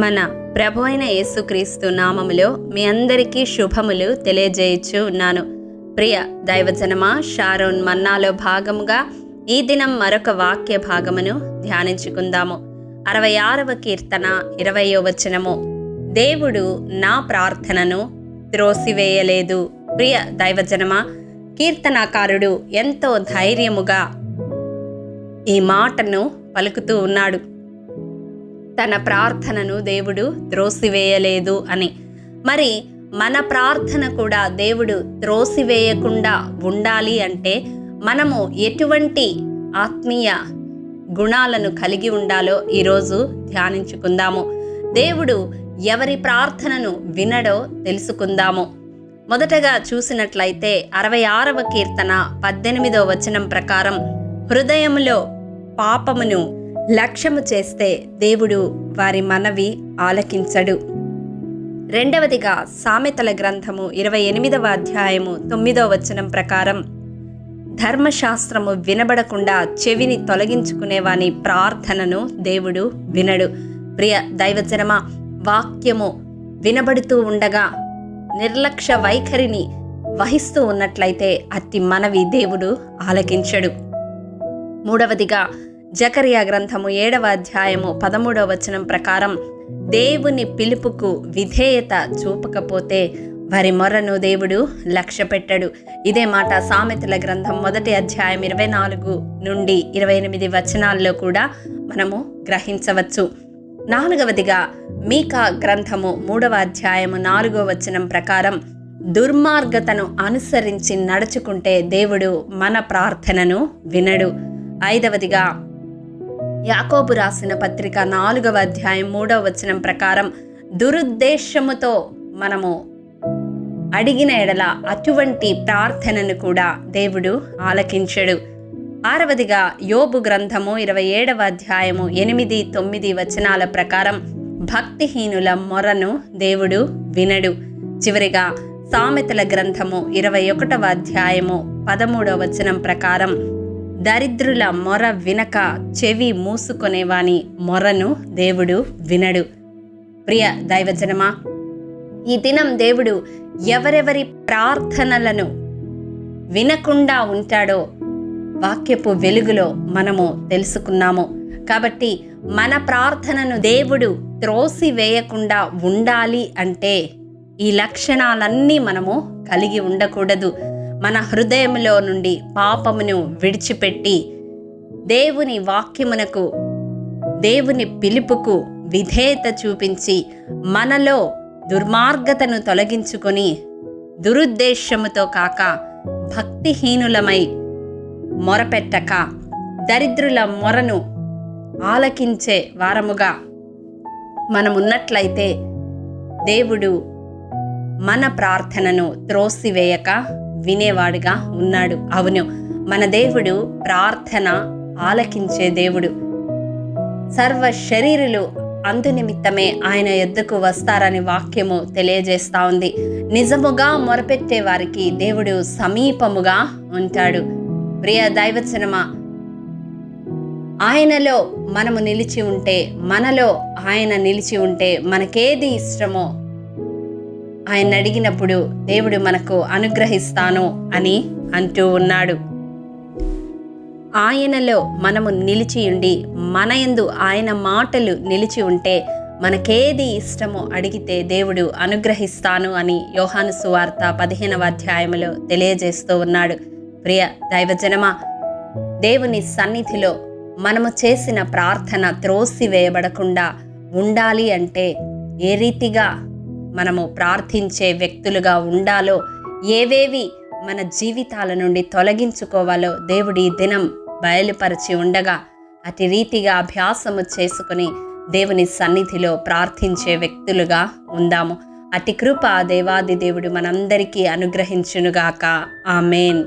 మన ప్రభు అయిన యేసుక్రీస్తు నామములో మీ అందరికీ శుభములు తెలియజేయచ్చు ఉన్నాను. ప్రియ దైవజనమా, షారోన్ మన్నాలో భాగముగా ఈ దినం మరొక వాక్య భాగమును ధ్యానించుకుందాము. 66వ కీర్తన 20వ వచనము. దేవుడు నా ప్రార్థనను త్రోసివేయలేదు. ప్రియ దైవజనమా, కీర్తనాకారుడు ఎంతో ధైర్యముగా ఈ మాటను పలుకుతూ ఉన్నాడు. తన ప్రార్థనను దేవుడు త్రోసివేయలేదు అని. మరి మన ప్రార్థన కూడా దేవుడు త్రోసివేయకుండా ఉండాలి అంటే మనము ఎటువంటి ఆత్మీయ గుణాలను కలిగి ఉండాలో ఈరోజు ధ్యానించుకుందాము. దేవుడు ఎవరి ప్రార్థనను వినడో తెలుసుకుందాము. మొదటగా చూసినట్లయితే 66వ కీర్తన 18వ వచనం ప్రకారం, హృదయములో పాపమును లక్ష్యము చేస్తే దేవుడు వారి మనవి ఆలకించడు. రెండవదిగా సామెతల గ్రంథము 28వ అధ్యాయము 9వ వచనం ప్రకారం, ధర్మశాస్త్రము వినబడకుండా చెవిని తొలగించుకునేవాని ప్రార్థనను దేవుడు వినడు. ప్రియ దైవజనమా, వాక్యము వినబడుతూ ఉండగా నిర్లక్ష్య వైఖరిని వహిస్తూ ఉన్నట్లయితే అట్టి మనవి దేవుడు ఆలకించడు. మూడవదిగా జకరియా గ్రంథము 7వ అధ్యాయము 13వ వచనం ప్రకారం, దేవుని పిలుపుకు విధేయత చూపకపోతే వారి మొర్రను దేవుడు లక్ష్య పెట్టడు. ఇదే మాట సామెతల గ్రంథం 1వ అధ్యాయం 24 నుండి 28 వచనాల్లో కూడా మనము గ్రహించవచ్చు. నాలుగవదిగా మీకా గ్రంథము 3వ అధ్యాయము 4వ వచనం ప్రకారం, దుర్మార్గతను అనుసరించి నడుచుకుంటే దేవుడు మన ప్రార్థనను వినడు. ఐదవదిగా యాకోబు రాసిన పత్రిక 4వ అధ్యాయం 3వ వచనం ప్రకారం, దురుద్దేశముతో మనము అడిగిన ఎడల అటువంటి ప్రార్థనను కూడా దేవుడు ఆలకించడు. ఆరవదిగా యోబు గ్రంథము 27వ అధ్యాయము 8-9 వచనాల ప్రకారం, భక్తిహీనుల మొరను దేవుడు వినడు. చివరిగా సామెతల గ్రంథము 21వ అధ్యాయము 13వ వచనం ప్రకారం, దరిద్రుల మొర వినక చెవి మూసుకొనేవాని మొరను దేవుడు వినడు. ప్రియ దైవజనమా, ఈ దినం దేవుడు ఎవరెవరి ప్రార్థనలను వినకుండా ఉంటాడో వాక్యపు వెలుగులో మనము తెలుసుకున్నాము. కాబట్టి మన ప్రార్థనను దేవుడు త్రోసివేయకుండా ఉండాలి అంటే ఈ లక్షణాలన్నీ మనము కలిగి ఉండకూడదు. మన హృదయంలో నుండి పాపమును విడిచిపెట్టి దేవుని వాక్యమునకు, దేవుని పిలుపుకు విధేయత చూపించి మనలో దుర్మార్గతను తొలగించుకొని దురుద్దేశముతో కాక భక్తిహీనులమై మొరపెట్టక దరిద్రుల మొరను ఆలకించే వారముగా మనమున్నట్లయితే దేవుడు మన ప్రార్థనను త్రోసివేయక వినేవాడుగా ఉన్నాడు. అవును, మన దేవుడు ప్రార్థన ఆలకించే దేవుడు. సర్వ శరీరులు అందునిమిత్తమే ఆయన యొద్దకు వస్తారని వాక్యము తెలియజేస్తా ఉంది. నిజముగా మొరపెట్టే వారికి దేవుడు సమీపముగా ఉంటాడు. ప్రియ దైవజనమా, ఆయనలో మనము నిలిచి ఉంటే, మనలో ఆయన నిలిచి ఉంటే మనకేది ఇష్టమో ఆయన అడిగినప్పుడు దేవుడు మనకు అనుగ్రహిస్తాను అని అంటూ ఉన్నాడు. ఆయనలో మనము నిలిచి ఉండి మన యందు ఆయన మాటలు నిలిచి ఉంటే మనకేది ఇష్టమో అడిగితే దేవుడు అనుగ్రహిస్తాను అని యోహాను సువార్త 15వ అధ్యాయంలో తెలియజేస్తూ ఉన్నాడు. ప్రియ దైవజనమా, దేవుని సన్నిధిలో మనము చేసిన ప్రార్థన త్రోసివేయబడకుండా ఉండాలి అంటే ఏ రీతిగా మనము ప్రార్థించే వ్యక్తులుగా ఉండాలో, ఏవేవి మన జీవితాల నుండి తొలగించుకోవాలో దేవుడి దినం బయలుపరిచి ఉండగా అటు రీతిగా అభ్యాసము చేసుకుని దేవుని సన్నిధిలో ప్రార్థించే వ్యక్తులుగా ఉందాము. అటు కృప దేవాది దేవుడు మనందరికీ అనుగ్రహించునుగాక. ఆమేన్.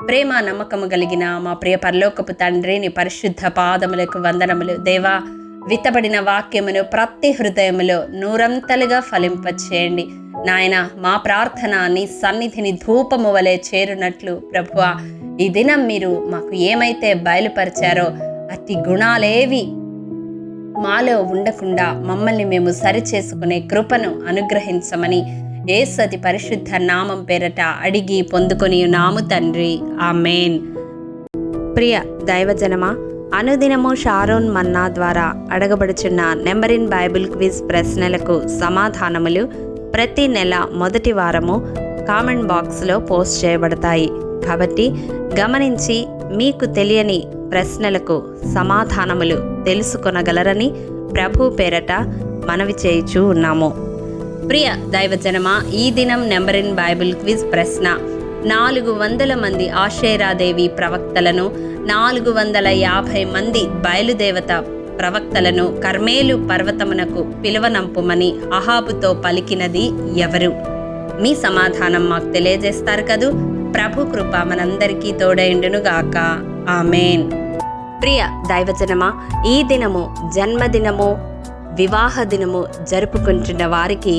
ప్రేమ నమ్మకము కలిగిన మా ప్రియ పరలోకపు తండ్రి, నీ పరిశుద్ధ పాదములకు వందనములు. దేవా, విత్తబడిన వాక్యమును ప్రతి హృదయములో నూరంతలుగా ఫలింపచేయండి. నాయన, మా ప్రార్థన నీ సన్నిధిని ధూపము వలె చేరునట్లు ప్రభువా, ఈ దినం మీరు మాకు ఏమైతే బయలుపరిచారో అట్టి గుణాలేవి మాలో ఉండకుండా మమ్మల్ని మేము సరిచేసుకునే కృపను అనుగ్రహించమని యేసు అతి పరిశుద్ధ నామం పేరట అడిగి పొందుకొని ఉన్నాము తండ్రి. ఆమేన్. ప్రియ దైవజనమా, అనుదినము షారోన్ మన్నా ద్వారా అడగబడుచున్న నెంబర్ ఇన్ బైబిల్ క్విజ్ ప్రశ్నలకు సమాధానములు ప్రతి నెల మొదటి వారము కామెంట్ బాక్స్లో పోస్ట్ చేయబడతాయి. కాబట్టి గమనించి మీకు తెలియని ప్రశ్నలకు సమాధానములు తెలుసుకొనగలరని ప్రభు పేరట మనవి చేయుచూ ఉన్నాము. ప్రియ దైవజనమా, ఈ దినం నెంబర్ ఇన్ బైబిల్ క్విజ్ ప్రశ్న: 400 మంది ఆషేరాదేవి ప్రవక్తలను, 450 మంది బయలుదేవత ప్రవక్తలను కర్మేలు పర్వతమునకు పిలువనంపుమని అహాబుతో పలికినది ఎవరు? మీ సమాధానం మాకు తెలియజేస్తారు కదూ. ప్రభు కృప మనందరికీ తోడైండునుగాక. ఆమేన్. ప్రియ దైవజనమా, ఈ దినము జన్మదినము, వివాహ దినము జరుపుకుంటున్న వారికి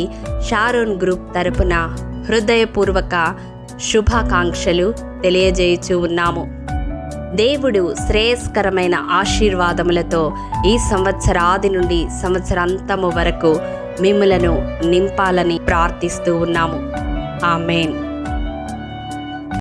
షారోన్ గ్రూప్ తరపున హృదయపూర్వక శుభాకాంక్షలు తెలియజేయుచూ ఉన్నాము. దేవుడు శ్రేయస్కరమైన ఆశీర్వాదములతో ఈ సంవత్సరాది నుండి సంవత్సరాంతము వరకు మిమ్ములను నింపాలని ప్రార్థిస్తూ ఉన్నాము. ఆమేన్.